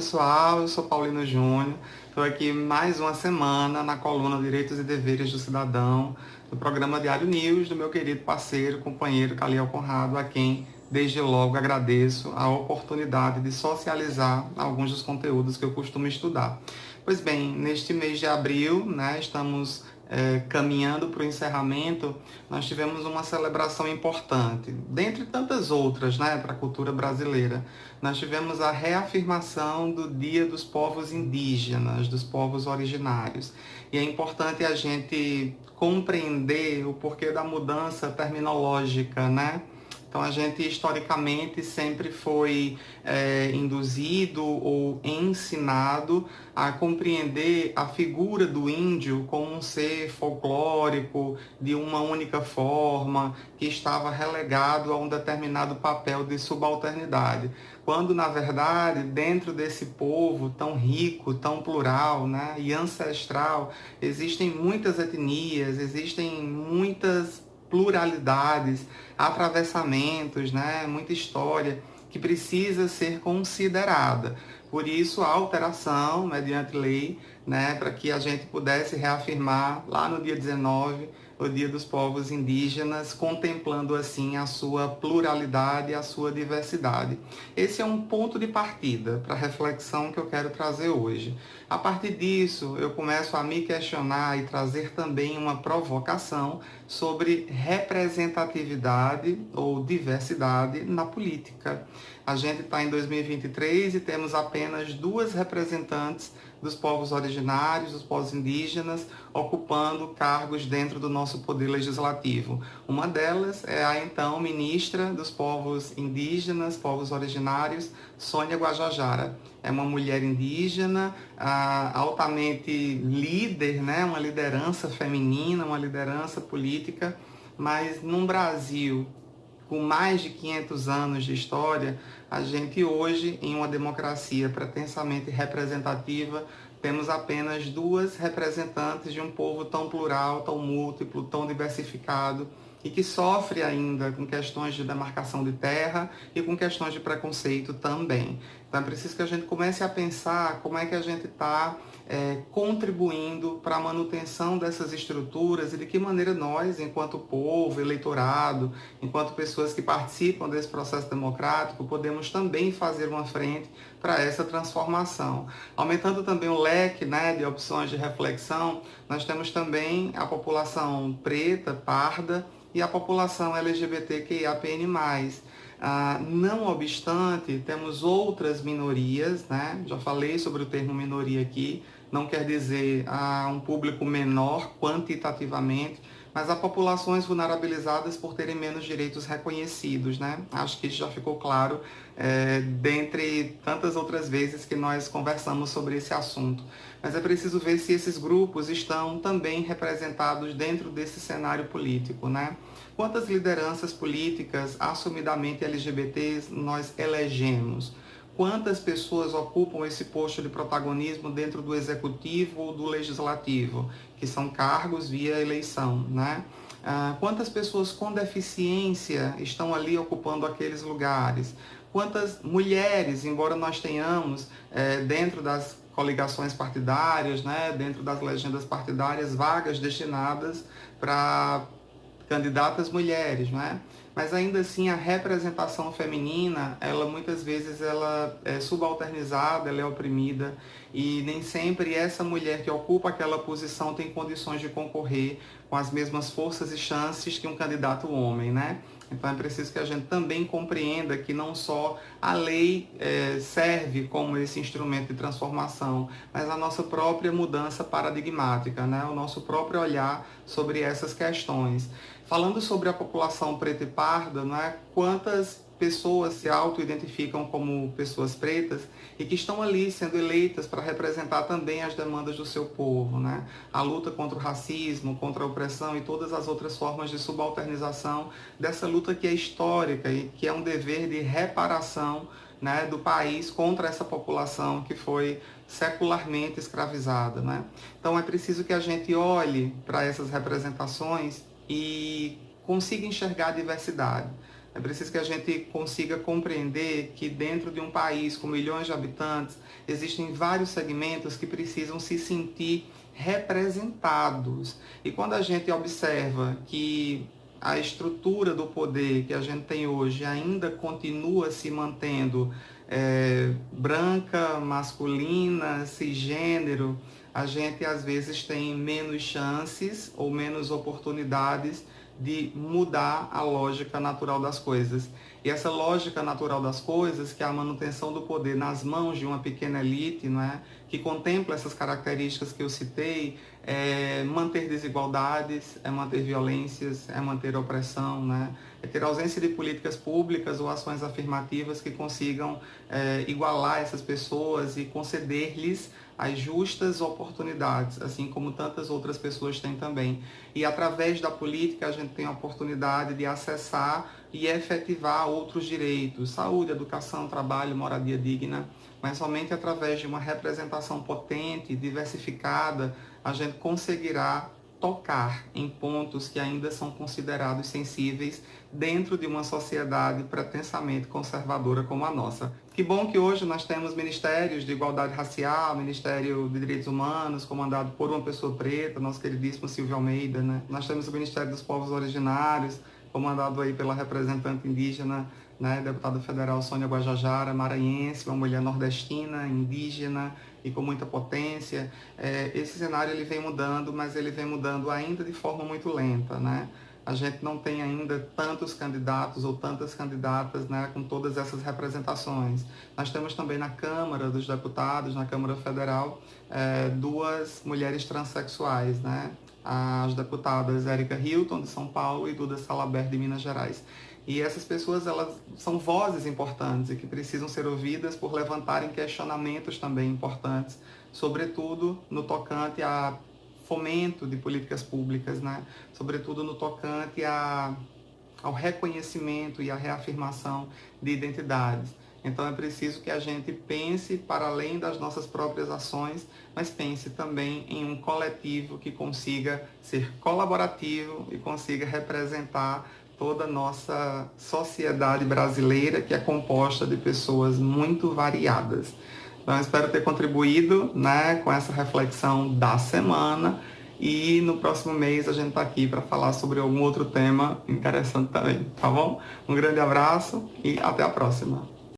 pessoal, eu sou Paulino Júnior, estou aqui mais uma semana na coluna Direitos e Deveres do Cidadão, do programa Diário News, do meu querido parceiro, companheiro Caliel Conrado, a quem desde logo agradeço a oportunidade de socializar alguns dos conteúdos que eu costumo estudar. Pois bem, neste mês de abril, estamos caminhando para o encerramento, nós tivemos uma celebração importante, dentre tantas outras, para a cultura brasileira. Nós tivemos a reafirmação do Dia dos Povos Indígenas, dos povos originários. E é importante a gente compreender o porquê da mudança terminológica, Então, a gente, historicamente, sempre foi induzido ou ensinado a compreender a figura do índio como um ser folclórico, de uma única forma, que estava relegado a um determinado papel de subalternidade. Quando, na verdade, dentro desse povo tão rico, tão plural, e ancestral, existem muitas etnias, existem muitas pluralidades, atravessamentos, muita história que precisa ser considerada. Por isso, a alteração, mediante lei, para que a gente pudesse reafirmar lá no dia 19, o Dia dos Povos Indígenas, contemplando assim a sua pluralidade e a sua diversidade. Esse é um ponto de partida para a reflexão que eu quero trazer hoje. A partir disso, eu começo a me questionar e trazer também uma provocação sobre representatividade ou diversidade na política. A gente está em 2023 e temos apenas 2 representantes dos povos originários, dos povos indígenas, ocupando cargos dentro do nosso poder legislativo. Uma delas é a então ministra dos povos indígenas, povos originários, Sônia Guajajara. É uma mulher indígena, altamente líder, uma liderança feminina, uma liderança política, mas num Brasil com mais de 500 anos de história, a gente hoje, em uma democracia pretensamente representativa, temos apenas 2 representantes de um povo tão plural, tão múltiplo, tão diversificado e que sofre ainda com questões de demarcação de terra e com questões de preconceito também. Então é preciso que a gente comece a pensar como é que a gente está contribuindo para a manutenção dessas estruturas e de que maneira nós, enquanto povo, eleitorado, enquanto pessoas que participam desse processo democrático, podemos também fazer uma frente para essa transformação. Aumentando também o leque de opções de reflexão, nós temos também a população preta, parda e a população LGBTQIAPN+. Não obstante, temos outras minorias, já falei sobre o termo minoria aqui, não quer dizer um público menor quantitativamente, mas há populações vulnerabilizadas por terem menos direitos reconhecidos, Acho que isso já ficou claro dentre tantas outras vezes que nós conversamos sobre esse assunto. Mas é preciso ver se esses grupos estão também representados dentro desse cenário político, Quantas lideranças políticas assumidamente LGBTs nós elegemos? Quantas pessoas ocupam esse posto de protagonismo dentro do executivo ou do legislativo, que são cargos via eleição, Quantas pessoas com deficiência estão ali ocupando aqueles lugares? Quantas mulheres, embora nós tenhamos dentro das coligações partidárias, dentro das legendas partidárias, vagas destinadas para candidatas mulheres, Mas ainda assim a representação feminina, ela muitas vezes ela é subalternizada, ela é oprimida e nem sempre essa mulher que ocupa aquela posição tem condições de concorrer com as mesmas forças e chances que um candidato homem, Então é preciso que a gente também compreenda que não só a lei serve como esse instrumento de transformação, mas a nossa própria mudança paradigmática, o nosso próprio olhar sobre essas questões. Falando sobre a população preta e parda, quantas pessoas se auto-identificam como pessoas pretas e que estão ali sendo eleitas para representar também as demandas do seu povo, A luta contra o racismo, contra a opressão e todas as outras formas de subalternização dessa luta que é histórica e que é um dever de reparação do país contra essa população que foi secularmente escravizada. Então é preciso que a gente olhe para essas representações e consiga enxergar a diversidade. É preciso que a gente consiga compreender que dentro de um país com milhões de habitantes, existem vários segmentos que precisam se sentir representados. E quando a gente observa que a estrutura do poder que a gente tem hoje ainda continua se mantendo branca, masculina, cisgênero, a gente às vezes tem menos chances ou menos oportunidades de mudar a lógica natural das coisas. E essa lógica natural das coisas, que é a manutenção do poder nas mãos de uma pequena elite, não é? Que contempla essas características que eu citei, é manter desigualdades, é manter violências, é manter opressão, né? É ter ausência de políticas públicas ou ações afirmativas que consigam igualar essas pessoas e conceder-lhes as justas oportunidades, assim como tantas outras pessoas têm também. E através da política a gente tem a oportunidade de acessar e efetivar outros direitos, saúde, educação, trabalho, moradia digna, mas somente através de uma representação potente, diversificada, a gente conseguirá tocar em pontos que ainda são considerados sensíveis dentro de uma sociedade pretensamente conservadora como a nossa. Que bom que hoje nós temos ministérios de igualdade racial, Ministério de Direitos Humanos, comandado por uma pessoa preta, nosso queridíssimo Silvio Almeida, né? Nós temos o Ministério dos Povos Originários, comandado aí pela representante indígena, né, deputada federal Sônia Guajajara, maranhense, uma mulher nordestina, indígena e com muita potência. Esse cenário ele vem mudando, mas ele vem mudando ainda de forma muito lenta, né? A gente não tem ainda tantos candidatos ou tantas candidatas, né, com todas essas representações. Nós temos também na Câmara dos Deputados, na Câmara Federal, duas mulheres transexuais, né? As deputadas Érica Hilton, de São Paulo, e Duda Salabert, de Minas Gerais. E essas pessoas, elas são vozes importantes e que precisam ser ouvidas por levantarem questionamentos também importantes, sobretudo no tocante a fomento de políticas públicas, né? Sobretudo no tocante ao reconhecimento e à reafirmação de identidades. Então é preciso que a gente pense para além das nossas próprias ações, mas pense também em um coletivo que consiga ser colaborativo e consiga representar toda a nossa sociedade brasileira, que é composta de pessoas muito variadas. Então, eu espero ter contribuído, né, com essa reflexão da semana, e no próximo mês a gente está aqui para falar sobre algum outro tema interessante também, tá bom? Um grande abraço e até a próxima.